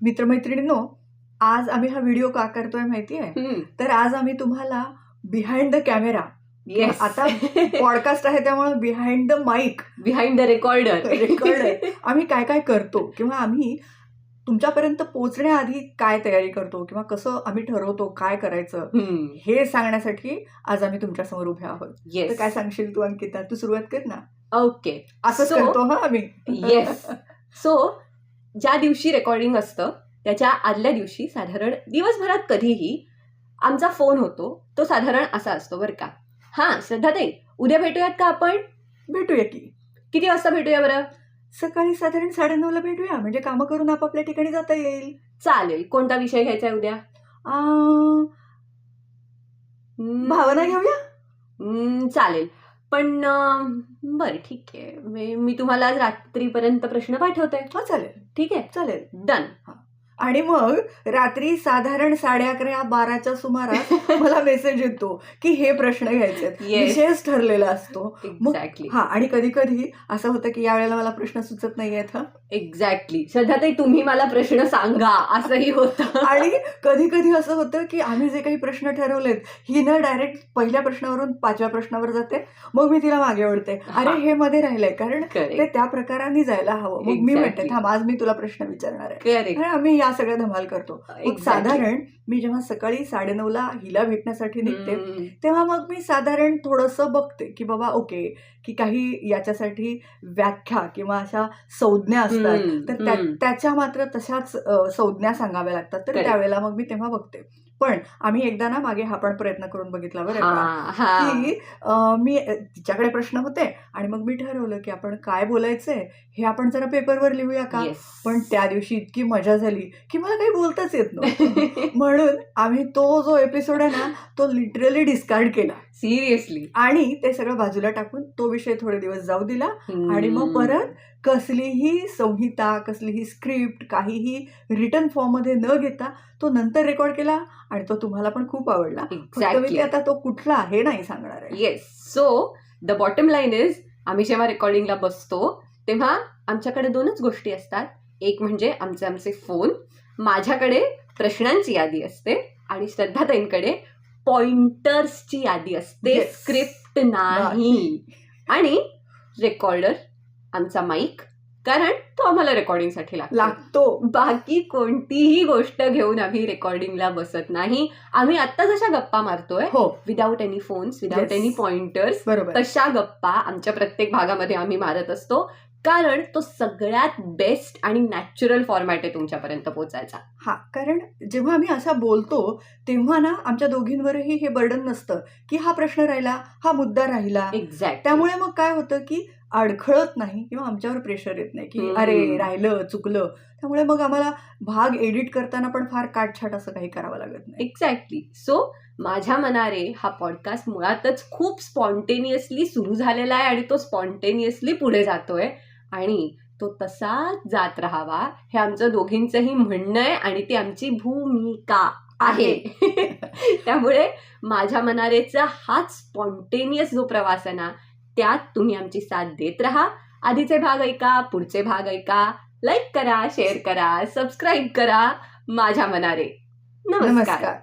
मित्रमैत्रिणींनो, आज आम्ही हा व्हिडिओ का करतोय माहिती आहे? तर आज आम्ही तुम्हाला बिहाइंड द कॅमेरा, येस, आता पॉडकास्ट आहे त्यामुळे behind the mike, behind the recorder आम्ही काय काय करतो किंवा आम्ही तुमच्यापर्यंत पोहोचण्याआधी काय तयारी करतो किंवा कसं आम्ही ठरवतो काय करायचं हे सांगण्यासाठी आज आम्ही तुमच्यासमोर उभे आहोत. तर काय सांगशील तू अंकिता? तू सुरुवात कर ना. ओके, असंच करतो हा आम्ही. येस. सो ज्या दिवशी रेकॉर्डिंग असतं त्याच्या आदल्या दिवशी साधारण दिवसभरात कधीही आमचा फोन होतो, तो साधारण असा असतो बरं का. हां श्रद्धाताई, उद्या भेटूयात का आपण? भेटूया की. किती वाजता भेटूया बरं? सकाळी साधारण 9:30ला भेटूया, म्हणजे कामं करून आपापल्या ठिकाणी जाता येईल. चालेल. कोणता विषय घ्यायचा आहे उद्या? भावना घेऊया. चालेल. पण बरं ठीक आहे, मी तुम्हाला आज रात्रीपर्यंत प्रश्न पाठवते. हा चालेल. ठीक आहे, चालेल. डन. आणि मग रात्री साधारण 11:30-12च्या सुमारास मला मेसेज येतो की हे प्रश्न घ्यायचे, विषयच ठरलेला असतो. एक्झॅक्टली. हा, आणि कधी कधी असं होतं की यावेळेला मला प्रश्न सुचत नाहीयेत. एक्झॅक्टली. श्रद्धाताई, तुम्ही मला प्रश्न सांगा असंही होतं. आणि कधी कधी असं होतं की आम्ही जे काही प्रश्न ठरवलेत, ही ना डायरेक्ट पहिल्या प्रश्नावरून 5व्या प्रश्नावर जाते. मग मी तिला मागे ओढते, अरे हे मध्ये राहिलंय, कारण ते त्या प्रकाराने जायला हवं. मग मी म्हणते थांब, आज मी तुला प्रश्न विचारणार आहे. आम्ही या सगळ्या धमाल करतो. साधारण मी जेव्हा सकाळी 9:30ला हिला भेटण्यासाठी निघते, तेव्हा मग मी साधारण थोडंसं बघते की बाबा ओके, की काही याच्यासाठी व्याख्या किंवा अशा संज्ञा असतात, तर त्याच्या मात्र तशाच संज्ञा सांगाव्या लागतात. तर त्यावेळेला मग मी तेव्हा बघते. पण आम्ही एकदा ना मागे हा पण प्रयत्न करून बघितला बरं का, की मी तिच्याकडे प्रश्न होते आणि मग मी ठरवलं की आपण काय बोलायचंय हे आपण जरा पेपरवर लिहूया का. पण त्या दिवशी इतकी मजा झाली की मला काही बोलताच येत नव्हतं. म्हणून आम्ही तो जो एपिसोड आहे ना, तो लिटरली डिस्कार्ड केला. सिरियसली. आणि ते सगळं बाजूला टाकून तो विषय थोडे दिवस जाऊ दिला. आणि मग परत कसलीही संहिता, कसलीही स्क्रिप्ट, काहीही रिटन फॉर्ममध्ये न घेता तो नंतर रेकॉर्ड केला आणि तो तुम्हाला पण खूप आवडला. फक्त मी आता तो कुठला हे नाही सांगणार आहे. Yes. So the bottom line is, आम्ही जेव्हा रेकॉर्डिंगला बसतो तेव्हा आमच्याकडे 2च गोष्टी असतात. एक म्हणजे आमचे फोन, माझ्याकडे प्रश्नांची यादी असते आणि श्रद्धाताईंकडे पॉइंटर्सची यादी असते. स्क्रिप्ट नाही. आणि रेकॉर्डर, आमचा माईक, कारण तो आम्हाला रेकॉर्डिंगसाठी लागतो. बाकी कोणतीही गोष्ट घेऊन आम्ही रेकॉर्डिंगला बसत नाही. आम्ही आता जशा गप्पा मारतोय, without any phones, without any pointers, तशा गप्पा आमच्या प्रत्येक भागामध्ये आम्ही मारत असतो. कारण तो सगळ्यात बेस्ट आणि नॅचरल फॉर्मॅट आहे तुमच्यापर्यंत पोहोचायचा. हा, कारण जेव्हा आम्ही असा बोलतो तेव्हा ना आमच्या दोघींवरही हे बर्डन नसतं की हा प्रश्न राहिला, हा मुद्दा राहिला. एक्झॅक्ट. त्यामुळे मग काय होतं की अडखळत नाही किंवा आमच्यावर प्रेशर येत नाही की अरे राहिलं, चुकलं. त्यामुळे मग आम्हाला भाग एडिट करताना पण फार काटछाट असं काही करावं लागत नाही. एक्झॅक्टली. सो माझ्या मनारे हा पॉडकास्ट मुळातच खूप स्पॉन्टेनियसली सुरू झालेला आहे आणि तो स्पॉन्टेनियसली पुढे जातोय आणि तो तसाच जात राहावा हे आमचं दोघींचंही म्हणणं आहे आणि ती आमची भूमिका आहे. त्यामुळे माझ्या मनारेचा हाच स्पॉन्टेनियस जो प्रवास आहे ना, त्यात तुम्ही आमची साथ देत राहा. आधीचे भाग ऐका, पुढचे भाग ऐका, लाईक करा, शेअर करा, सबस्क्राईब करा. माझ्या मनारे. नमस्कार.